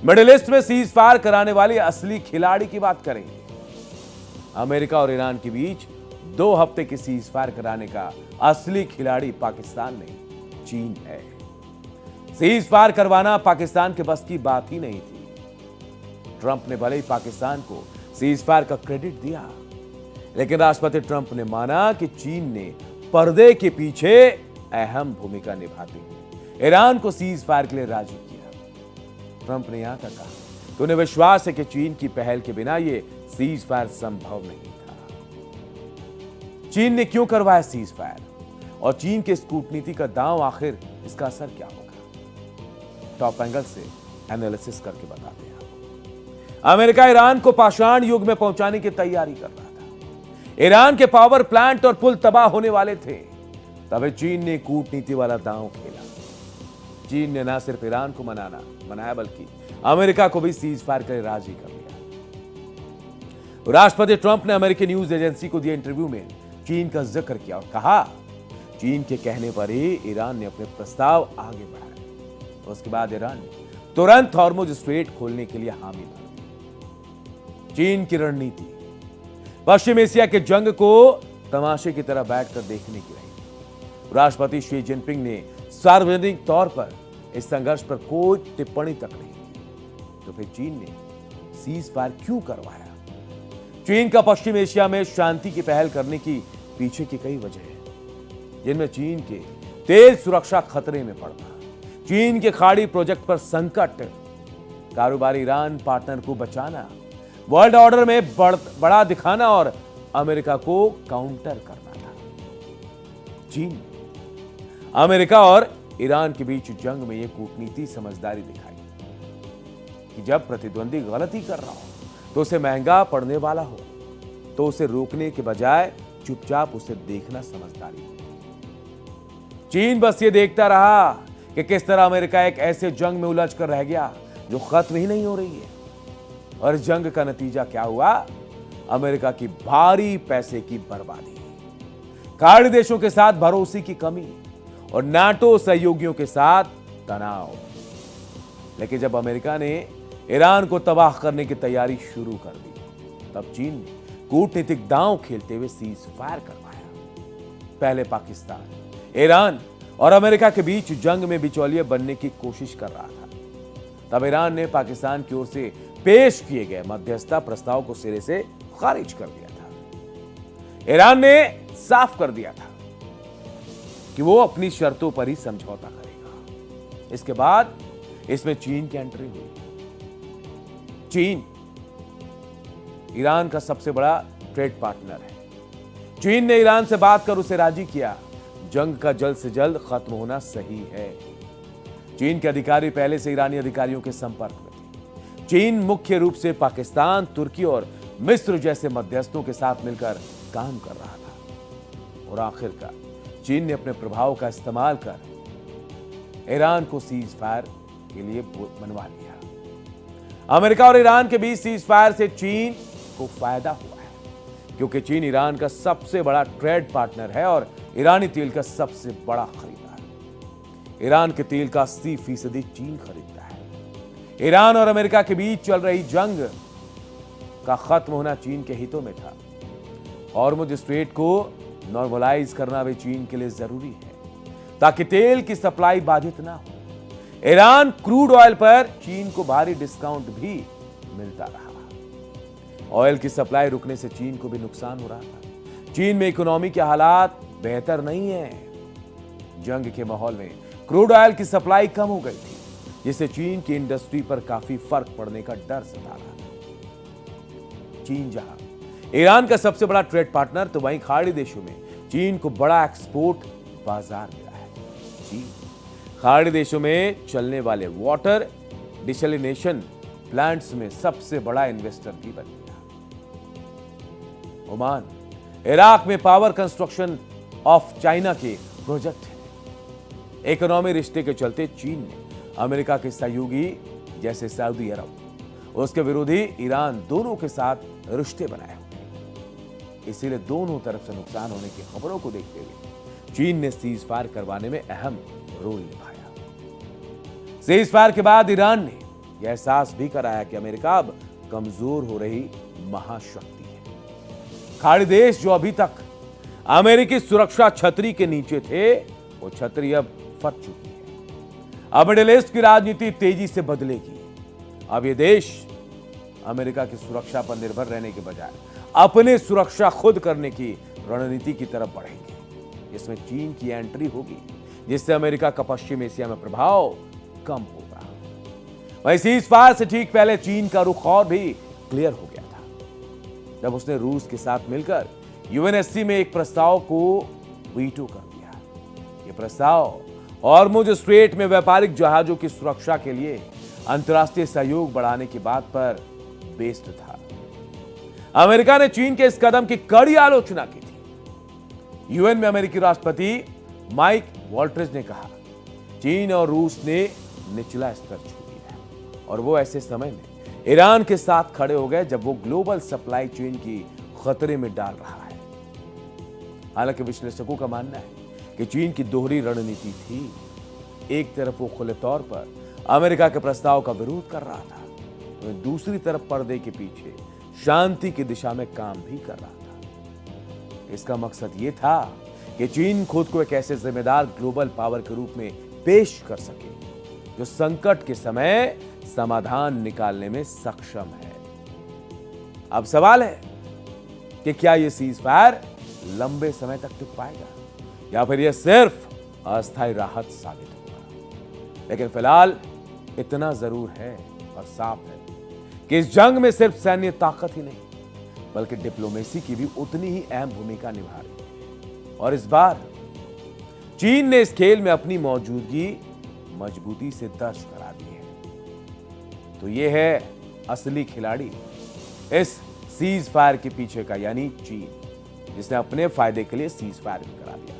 Middle east में cease fire कराने वाले असली खिलाड़ी की बात करेंगे। अमेरिका और ईरान के बीच 2 हफ्ते की सीज फायर कराने का असली खिलाड़ी पाकिस्तान नहीं, चीन है। सीज फायर करवाना पाकिस्तान के बस की बात ही नहीं थी। ट्रंप ने भले ही पाकिस्तान को सीज फायर का क्रेडिट दिया, लेकिन राष्ट्रपति ट्रंप ने माना कि चीन ने पर्दे के पीछे अहम भूमिका निभाते हुए ईरान को सीज फायर के लिए राजी किया। ट्रंप ने यहां तक कहा कि उन्हें विश्वास है कि चीन की पहल के बिना यह सीज फायर संभव नहीं था। चीन ने क्यों करवाया सीज फायर और चीन के इस कूटनीति का दांव, आखिर इसका असर क्या होगा? टॉप एंगल से एनालिसिस करके बताते हैं। अमेरिका ईरान को पाषाण युग में पहुंचाने की तैयारी कर रहा था। ईरान के पावर प्लांट और पुल तबाह होने वाले थे। तभी चीन ने कूटनीति वाला दांव खेला। चीन ने न सिर्फ ईरान को मनाया बल्कि अमेरिका को भी सीज फायर के लिए राजी कर लिया। राष्ट्रपति ट्रंप ने अमेरिकी न्यूज एजेंसी को दिए इंटरव्यू में चीन का जिक्र किया और कहा, चीन के कहने पर ही ईरान ने अपने प्रस्ताव आगे बढ़ाए। उसके बाद ईरान ने तुरंत हॉर्मुज स्ट्रेट खोलने के लिए हामी भर दी। चीन की रणनीति पश्चिम एशिया के जंग को तमाशे की तरह बैठकर देखने की रही। राष्ट्रपति शी जिनपिंग ने सार्वजनिक तौर पर इस संघर्ष पर कोई टिप्पणी तक नहीं की। तो फिर चीन ने सीज फायर क्यों करवाया? चीन का पश्चिम एशिया में शांति की पहल करने की पीछे की कई वजह हैं, जिनमें चीन के तेल सुरक्षा खतरे में पड़ना, चीन के खाड़ी प्रोजेक्ट पर संकट, कारोबारी ईरान पार्टनर को बचाना, वर्ल्ड ऑर्डर में बड़ा दिखाना और अमेरिका को काउंटर करना था। चीन ने अमेरिका और ईरान के बीच जंग में यह कूटनीति समझदारी दिखाई कि जब प्रतिद्वंदी गलती कर रहा हो तो उसे महंगा पड़ने वाला हो तो उसे रोकने के बजाय चुपचाप उसे देखना समझदारी होती। चीन बस ये देखता रहा कि किस तरह अमेरिका एक ऐसे जंग में उलझ कर रह गया जो खत्म ही नहीं हो रही है। और इस जंग का नतीजा क्या हुआ? अमेरिका की भारी पैसे की बर्बादी, खाड़ी देशों के साथ भरोसे की कमी और नाटो सहयोगियों के साथ तनाव। लेकिन जब अमेरिका ने ईरान को तबाह करने की तैयारी शुरू कर दी, तब चीन ने कूटनीतिक दांव खेलते हुए सीज फायर करवाया। पहले पाकिस्तान, ईरान और अमेरिका के बीच जंग में बिचौलिए बनने की कोशिश कर रहा था। तब ईरान ने पाकिस्तान की ओर से पेश किए गए मध्यस्थता प्रस्ताव को सिरे से खारिज कर दिया था। ईरान ने साफ कर दिया था कि वो अपनी शर्तों पर ही समझौता करेगा। इसके बाद इसमें चीन की एंट्री हुई। चीन ईरान का सबसे बड़ा ट्रेड पार्टनर है। चीन ने ईरान से बात कर उसे राजी किया। जंग का जल्द से जल्द खत्म होना सही है। चीन के अधिकारी पहले से ईरानी अधिकारियों के संपर्क में थे। चीन मुख्य रूप से पाकिस्तान, तुर्की और मिस्र जैसे मध्यस्थों के साथ मिलकर काम कर रहा था। और आखिरकार चीन ने अपने प्रभाव का इस्तेमाल कर ईरान को सीज फायर के लिए मनवा लिया। अमेरिका और ईरान के बीच सीज फायर से चीन को फायदा हुआ है, क्योंकि चीन ईरान का सबसे बड़ा ट्रेड पार्टनर है और ईरानी तेल का सबसे बड़ा खरीदार। ईरान के तेल का 80% चीन खरीदता है। ईरान और अमेरिका के बीच चल रही जंग का खत्म होना चीन के हितों में था। हॉर्मुज स्ट्रेट को नॉर्मलाइज करना भी चीन के लिए जरूरी है, ताकि तेल की सप्लाई बाधित ना हो। ईरान क्रूड ऑयल पर चीन को भारी डिस्काउंट भी मिलता रहा। ऑयल की सप्लाई रुकने से चीन को भी नुकसान हो रहा था। चीन में इकोनॉमी के हालात बेहतर नहीं है। जंग के माहौल में क्रूड ऑयल की सप्लाई कम हो गई थी, जिससे चीन की इंडस्ट्री पर काफी फर्क पड़ने का डर सता रहा था। चीन जहां ईरान का सबसे बड़ा ट्रेड पार्टनर, तो वहीं खाड़ी देशों में चीन को बड़ा एक्सपोर्ट बाजार मिला है। चीन खाड़ी देशों में चलने वाले वाटर डिसैलिनेशन प्लांट्स में सबसे बड़ा इन्वेस्टर भी बन गया। ओमान इराक में पावर कंस्ट्रक्शन ऑफ चाइना के प्रोजेक्ट है। इकोनॉमी रिश्ते के चलते चीन ने अमेरिका के सहयोगी जैसे सऊदी अरब, उसके विरोधी ईरान, दोनों के साथ रिश्ते बनाए हुए। इसीलिए दोनों तरफ से नुकसान होने की खबरों को देखते हुए चीन ने सीज फायर करवाने में अहम रोल निभाया। सीज फायर के बाद ईरान ने यह एहसास भी कराया कि अमेरिका अब कमजोर हो रही महाशक्ति है। खाड़ी देश जो अभी तक अमेरिकी सुरक्षा छतरी के नीचे थे, वो छतरी अब फट चुकी है। अब मिडिल ईस्ट की राजनीति तेजी से बदलेगी। अब ये देश अमेरिका की सुरक्षा पर निर्भर रहने के बजाय अपने सुरक्षा खुद करने की रणनीति की तरफ बढ़ेंगे। इसमें चीन की एंट्री होगी, जिससे अमेरिका का पश्चिम एशिया में प्रभाव कम होगा। वहीं सीज़फायर से ठीक पहले चीन का रुख और भी क्लियर हो गया था, जब उसने रूस के साथ मिलकर यूएनएससी में एक प्रस्ताव को वीटो कर दिया। यह प्रस्ताव हॉर्मुज स्ट्रेट में व्यापारिक जहाजों की सुरक्षा के लिए अंतर्राष्ट्रीय सहयोग बढ़ाने की बात पर बेस्ड था। अमेरिका ने चीन के इस कदम की कड़ी आलोचना की थी। यूएन में अमेरिकी राष्ट्रपति माइक वॉल्ट्रिज ने कहा, चीन और रूस ने निचला स्तर छू लिया और वो ऐसे समय में ईरान के साथ खड़े हो गए जब वो ग्लोबल सप्लाई चेन की खतरे में डाल रहा है। हालांकि विश्लेषकों का मानना है कि चीन की दोहरी रणनीति थी। एक तरफ वो खुले तौर पर अमेरिका के प्रस्ताव का विरोध कर रहा था, तो दूसरी तरफ पर्दे के पीछे शांति की दिशा में काम भी कर रहा था। इसका मकसद ये था कि चीन खुद को एक ऐसे जिम्मेदार ग्लोबल पावर के रूप में पेश कर सके जो संकट के समय समाधान निकालने में सक्षम है। अब सवाल है कि क्या यह सीज़फायर लंबे समय तक टिक पाएगा या फिर यह सिर्फ अस्थायी राहत साबित होगा। लेकिन फिलहाल इतना जरूर है और साफ है कि इस जंग में सिर्फ सैन्य ताकत ही नहीं बल्कि डिप्लोमेसी की भी उतनी ही अहम भूमिका निभा रही है। और इस बार चीन ने इस खेल में अपनी मौजूदगी मजबूती से दर्ज करा दी है। तो यह है असली खिलाड़ी इस सीज़फायर के पीछे का, यानी चीन, जिसने अपने फायदे के लिए सीज़फायर भी करा दिया।